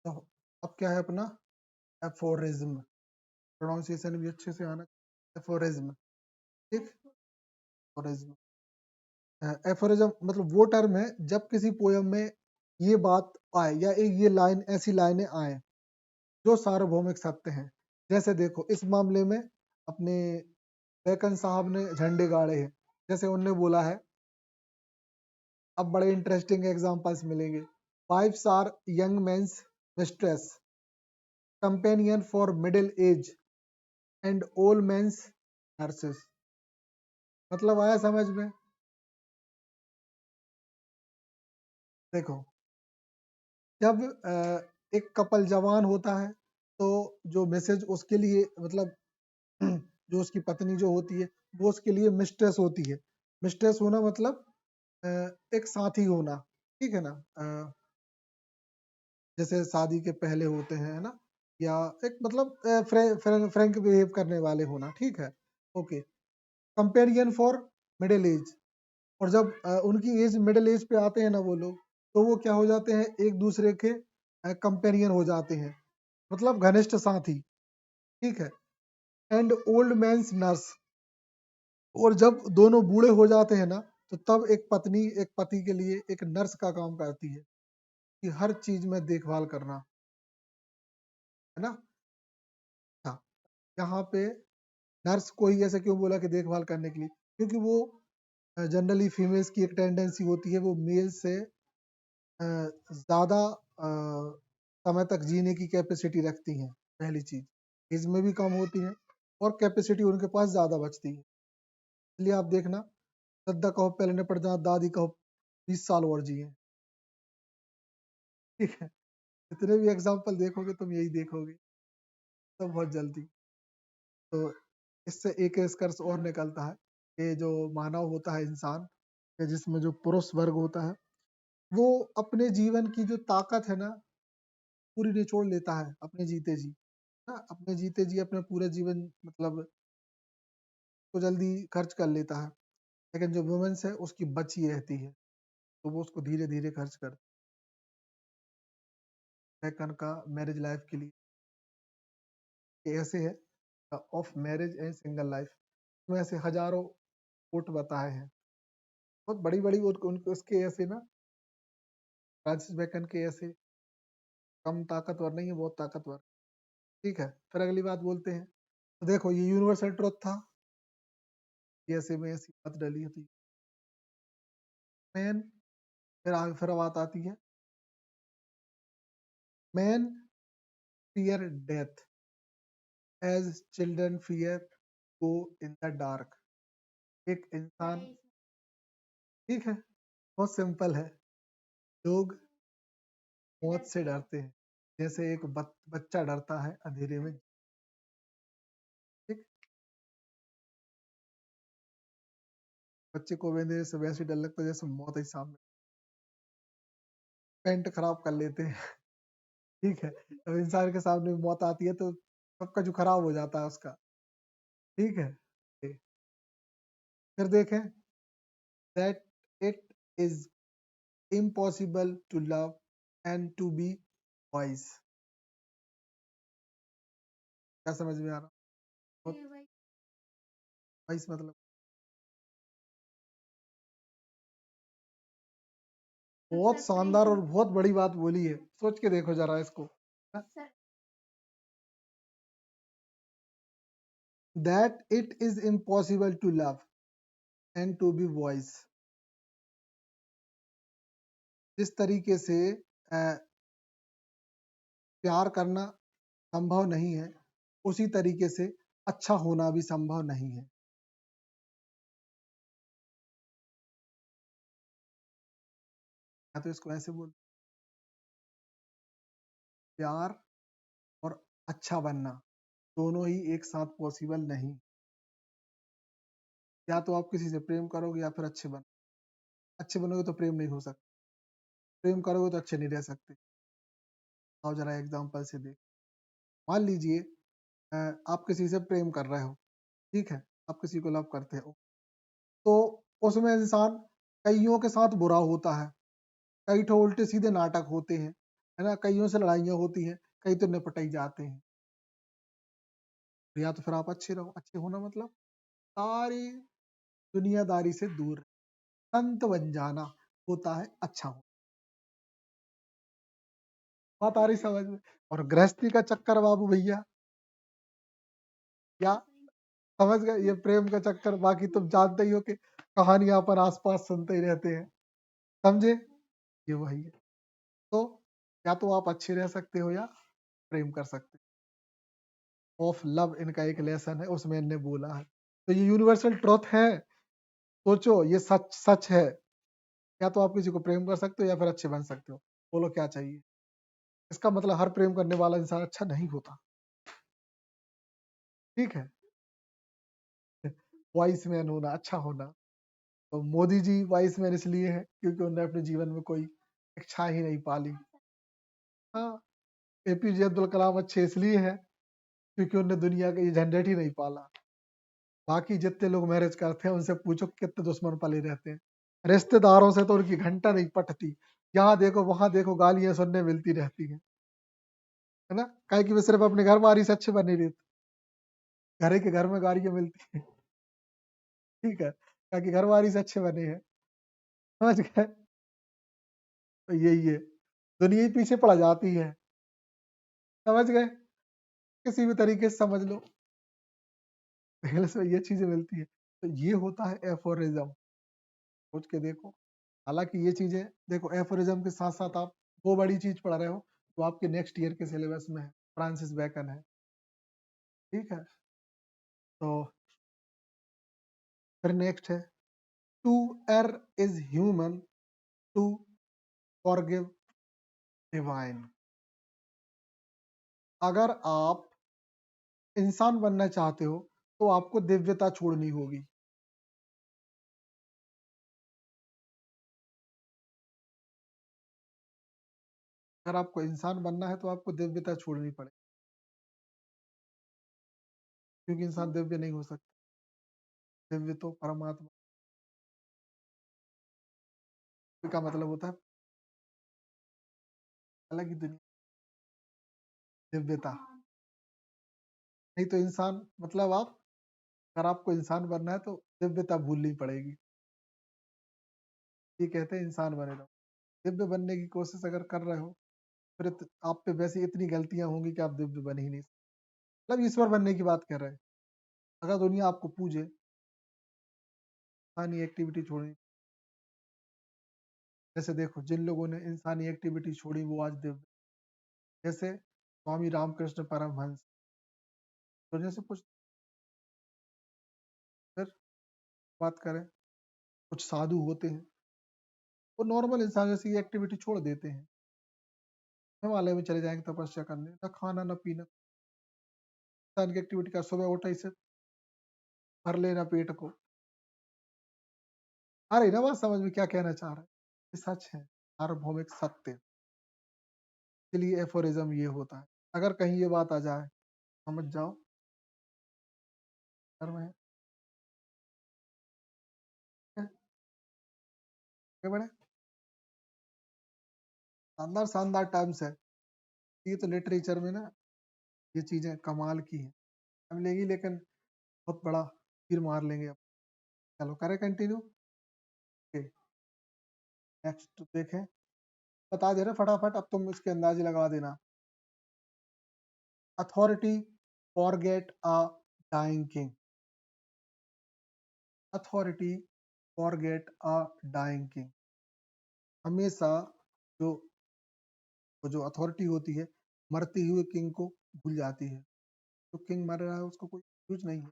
तो अब क्या है अपना एफोरिज्म, प्रोनाउंसिएशन भी अच्छे से आना। एफोरिज्म, ठीक। एफोरिज्म, एफोरिज्म मतलब वो टर्म है जब किसी पोयम में ये बात आए या ये लाइन, ऐसी लाइनें आए जो सार्वभौमिक सत्य हैं। जैसे देखो इस मामले में अपने बैकन साहब ने झंडे गाड़े हैं, जैसे उनने बोला है। अब बड़े इंटरेस्टिंग एग्जांपल्स मिलेंगे। Wives are young men's mistress, companion for middle age and old men's nurses. मतलब आया समझ में? देखो जब एक कपल जवान होता है तो जो मैसेज उसके लिए मतलब जो उसकी पत्नी जो होती है वो उसके लिए मिस्ट्रेस होती है। मिस्ट्रेस होना मतलब अ, एक साथी होना, ठीक है ना। जैसे शादी के पहले होते हैं, है ना, या एक मतलब फ्रैंक बिहेव करने वाले होना, ठीक है। ओके। कंपेरियन फॉर मिडिल एज, और जब उनकी एज मिडिल एज पे आते हैं ना वो लोग, तो वो क्या हो जाते हैं, एक दूसरे के कंपेरियन हो जाते हैं, मतलब घनिष्ठ साथी, ठीक है। एंड ओल्ड मैंस नर्स, और जब दोनों बूढ़े हो जाते हैं ना, तो तब एक पत्नी एक पति के लिए एक नर्स का काम करती है, कि हर चीज में देखभाल करना, है ना। हाँ, यहाँ पे नर्स को ही ऐसे क्यों बोला कि देखभाल करने के लिए, क्योंकि वो जनरली फीमेल्स की एक टेंडेंसी होती है, वो मेल से ज्यादा समय तक जीने की कैपेसिटी रखती हैं। पहली चीज, एज में भी कम होती हैं और कैपेसिटी उनके पास ज्यादा बचती है। इसलिए आप देखना, दद्दा कहो पहले निपट जा, दादी कहो 20 साल और जिए, ठीक है। जितने भी एग्जाम्पल देखोगे तुम यही देखोगे, तो बहुत जल्दी। तो इससे एक निष्कर्ष और निकलता है कि जो मानव होता है, इंसान के जिसमें जो पुरुष वर्ग होता है, वो अपने जीवन की जो ताकत है ना, पूरी निचोड़ लेता है अपने जीते जी, ना, अपने जीते जी अपने पूरे जीवन मतलब को जल्दी खर्च कर लेता है। लेकिन जो वुमेन्स है उसकी बची रहती है, तो वो उसको धीरे धीरे खर्च कर सेकंड का मैरिज लाइफ के लिए। ये ऐसे है of marriage and single life में ऐसे हजारों कोट बताए हैं, बहुत बड़ी बड़ी उनके उसके ऐसे ना, फ्रांसिस बेकन के ऐसे कम ताकतवर नहीं है, बहुत ताकतवर, ठीक है। फिर अगली बात बोलते हैं। तो देखो ये यूनिवर्सल ट्रुथ था, ये ऐसे में ऐसी बात डली थी। मैन, फिर आगे फिर बात आती है, man fear death as children fear go in the dark. एक इंसान, ठीक है, बहुत सिंपल है। लोग मौत से डरते हैं जैसे एक बच्चा डरता है अंधेरे में, ठीक। बच्चे को भी अंधेरे से वैसे ही डर लगता है जैसे मौत ही सामने, पेंट खराब कर लेते हैं, ठीक है। अब इंसान के सामने मौत आती है तो सबका जो खराब हो जाता है उसका, ठीक है। फिर देखें, that it is impossible to love and to be wise. क्या समझ में आ रहा? बहुत वाइज मतलब बहुत शानदार और बहुत बड़ी बात बोली है, सोच के देखो जरा इसको। That it is impossible to love and to be wise. जिस तरीके से प्यार करना संभव नहीं है, उसी तरीके से अच्छा होना भी संभव नहीं है। या तो इसको ऐसे बोल, प्यार और अच्छा बनना दोनों ही एक साथ पॉसिबल नहीं। या तो आप किसी से प्रेम करोगे या फिर अच्छे बनोगे तो प्रेम नहीं हो सकता, प्रेम करोगे तो अच्छे नहीं रह सकते। आओ जरा एग्जाम्पल से देख। मान लीजिए आप किसी से प्रेम कर रहे हो, ठीक है, आप किसी को लव करते हो, तो उसमें इंसान कईयों के साथ बुरा होता है, कई ठो उल्टे सीधे नाटक होते हैं, है ना? कइयों से लड़ाइयाँ होती हैं, कई तो निपट ही जाते हैं। या तो फिर आप अच्छे रहो, अच्छे होना मतलब सारी दुनियादारी से दूर, संत बन जाना होता है अच्छा होना। बात आ रही समझ में? और गृहस्थी का चक्कर बाबू भैया, या समझ गए? ये प्रेम का चक्कर, बाकी तुम जानते ही हो कि कहानियां अपन आस-पास सुनते ही रहते हैं, समझे? ये वही है। तो या तो आप अच्छे रह सकते हो या प्रेम कर सकते हो। ऑफ लव इनका एक लेसन है, उसमें इनने बोला है। तो ये यूनिवर्सल ट्रुथ है, सोचो ये सच सच है। या तो आप किसी को प्रेम कर सकते हो या फिर अच्छे बन सकते हो। बोलो क्या चाहिए? इसका मतलब हर प्रेम करने वाला इंसान अच्छा नहीं होता, ठीक है? वाइस मैन होना, अच्छा होना। तो मोदी जी वाइस मैन इसलिए है क्योंकि उन्होंने अपने जीवन में कोई इच्छा ही नहीं पाली। हाँ, एपीजे अब्दुल कलाम अच्छे इसलिए हैं क्योंकि उन्होंने दुनिया का ये झंझट ही नहीं पाला। बाकी जितने लोग मैरिज करते हैं उनसे पूछो कितने दुश्मन पले रहते हैं। रिश्तेदारों से तो उनकी घंटा नहीं पटती। यहाँ देखो वहां देखो गालियां सुनने मिलती रहती हैं, है ना? काहे कि वे सिर्फ अपने घर वारी से अच्छे बने रहते, घर के घर में गालियां मिलती हैं, ठीक है? ताकि घर वारी से अच्छे बने हैं, समझ गए? तो यही है, दुनिया ही पीछे पड़ जाती है, समझ गए? किसी भी तरीके से समझ लो, इंग्लिश में ये चीजें मिलती है। तो ये होता है एफोरिज्म, सोच के देखो। हालांकि ये चीजें देखो, एफोरिज्म के साथ साथ आप दो बड़ी चीज पढ़ रहे हो जो आपके नेक्स्ट ईयर के सिलेबस में है, फ्रांसिस बेकन है, ठीक है? तो फिर नेक्स्ट है, to err is human, to forgive divine. अगर आप इंसान बनना चाहते हो तो आपको दिव्यता छोड़नी होगी। अगर आपको इंसान बनना है तो आपको दिव्यता छोड़नी पड़ेगी, क्योंकि इंसान दिव्य नहीं हो सकता। दिव्य तो परमात्मा का मतलब होता है अलग ही दुनिया, दिव्यता। नहीं तो इंसान मतलब आप, अगर आपको इंसान बनना है तो दिव्यता भूलनी पड़ेगी। ये कहते हैं इंसान बने रहो। दिव्य बनने की कोशिश अगर कर रहे हो, फिर आप पे वैसी इतनी गलतियां होंगी कि आप दिव्य बन ही नहीं सकते। मतलब ईश्वर बनने की बात कर रहे हैं। अगर दुनिया आपको पूजे, इंसानी एक्टिविटी छोड़नी। जैसे देखो जिन लोगों ने इंसानी एक्टिविटी छोड़ी वो आज दिव्य, जैसे स्वामी रामकृष्ण परमहंस। तो जैसे कुछ, फिर बात करें, कुछ साधु होते हैं, वो नॉर्मल इंसान जैसी एक्टिविटी छोड़ देते हैं, हिमालय में चले जाएंगे तपस्या करने, ना खाना ना पीना, इंसान की एक्टिविटी का सुबह उठा इसे भर लेना पेट को। आ रही ना बात समझ में क्या कहना चाह रहा है? ये सच है, सार्वभौमिक सत्य। इसलिए एफोरिज्म ये होता है। अगर कहीं ये बात आ जाए, समझ जाओ घर में है, आगे बढ़े। शानदार शानदार टर्म्स है, ये तो लिटरेचर में ना ये चीजें कमाल की हैं। हम लेंगी लेकिन बहुत बड़ा तीर मार लेंगे अब। चलो करें कंटिन्यू। नेक्स्ट देखें, बता दे रहे फटाफट, अब तुम इसके अंदाजे लगा देना। Authority forget a dying king. Authority forget a dying king. हमेशा जो वो जो अथॉरिटी होती है मरते हुए किंग को भूल जाती है। तो किंग मर रहा है उसको कोई यूज नहीं है,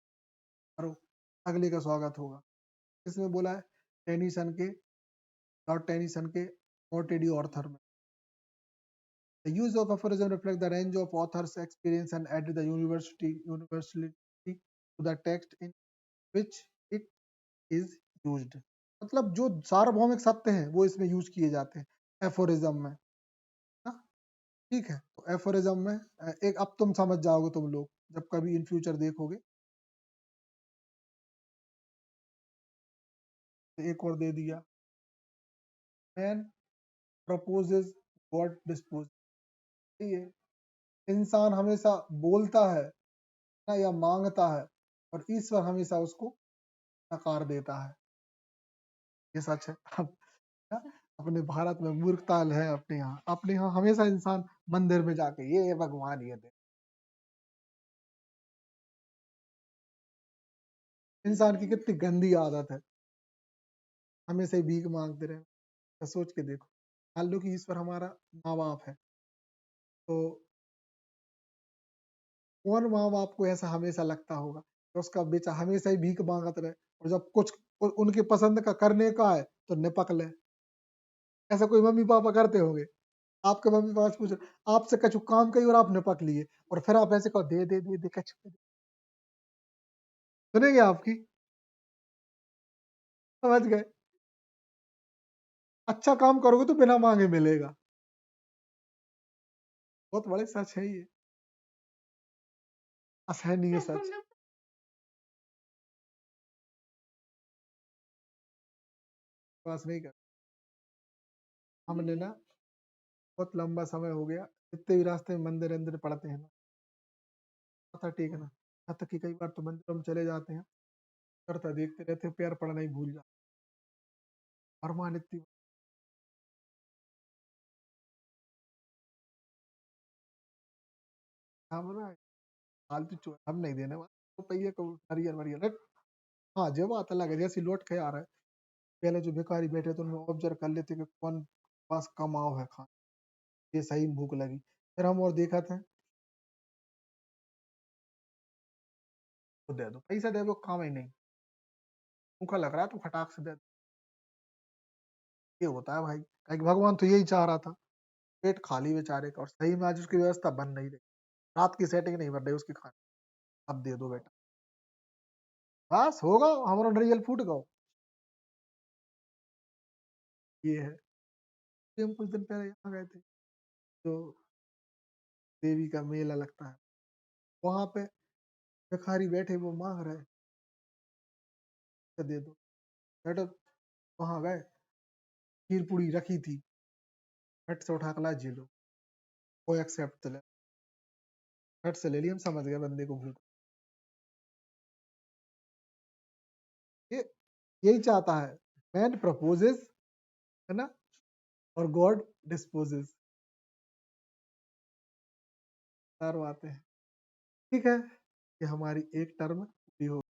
और अगले का स्वागत होगा। इसमें बोला है टेनीसन के, लॉर्ड टेनीसन के मोर्टेडी ऑर्थर में, the use of aphorism reflects the range of author's experience and added the universality to the text in which it is used। मतलब जो सार्वभौमिक सत्य हैं वो इसमें यूज किए जाते हैं एफोरिज्म में, ना? ठीक है, तो एफोरिज्म में एक, अब तुम समझ जाओगे तुम लोग जब कभी इन फ्यूचर देखोगे। तो एक और दे दिया, मैन प्रपोजेस, गॉड डिस्पोज। ये इंसान हमेशा बोलता है ना या मांगता है, और ईश्वर हमेशा उसको नकार देता है। ये सच है। अब ना, अपने भारत में मूर्खता है, अपने यहाँ हमेशा इंसान मंदिर में जाके ये भगवान ये दे। इंसान की कितनी गंदी आदत है, हमेशा ही भीख मांगते रहे। तो सोच के देखो, मान लो कि ईश्वर हमारा माँ बाप है, तो कौन माँ बाप को ऐसा हमेशा लगता होगा कि उसका बेटा हमेशा ही भीख मांगत रहे, और जब कुछ उनकी पसंद का करने का है तो निपक ले। ऐसा कोई मम्मी पापा करते होंगे? आपके मम्मी पापा से पूछो, आपसे कछु काम कही और आप निपट लिए, और फिर आप ऐसे कहो दे दे दे दे कछु दे। सुनेंगे आपकी? समझ गए? अच्छा काम करोगे तो बिना मांगे मिलेगा। बहुत बड़े सच है ये, असहनीय सच। विश्वास नहीं कर, हमने ना बहुत लंबा समय हो गया, जितने भी रास्ते में मंदिर अंदर पड़ते हैं ना, माथा टेकना, यहाँ तक कि कई बार तो मंदिरों में चले जाते हैं, करता देखते रहते हैं, पैर पड़ना ही भूल जाते। अरमान इतनी हम ना फालतू हम नहीं देने वाले, रुपये को हरियर वरियर हट। हाँ, जो बात अलग है, जैसे लौट के आ रहा है, पहले जो भिखारी बैठे थे उनको ऑब्जर्व कर लेते कि कौन पास कमाओ है खाना, ये सही में भूख लगी, फिर हम और देखा था तो दे दो, पैसा दे दो, काम ही नहीं, भूखा लग रहा है तो फटाक से दे दो। ये होता है भाई, कहीं भगवान तो यही चाह रहा था, पेट खाली बेचारे का, और सही में आज उसकी व्यवस्था बन नहीं रही, रात की सेटिंग नहीं बन रही उसकी खाने, अब दे दो बेटा, बस होगा हमारा रियल फूड का। ये है। फिर हम कुछ दिन पहले यहाँ गए थे, तो देवी का मेला लगता है, वहां पे भिखारी बैठे वो मांग रहे, तो दे दो बेटा। वहां गए, खीर पूरी रखी थी, फट से उठा के ला जी लो, वो एक्सेप्ट ले, फट से ले लिया, हम समझ गए बंदे को भूख। ये यही चाहता है, मैन प्रपोजेस, है ना, और गॉड डिस्पोजेस, चार बातें हैं। ठीक है, ये हमारी एक टर्म पूरी हो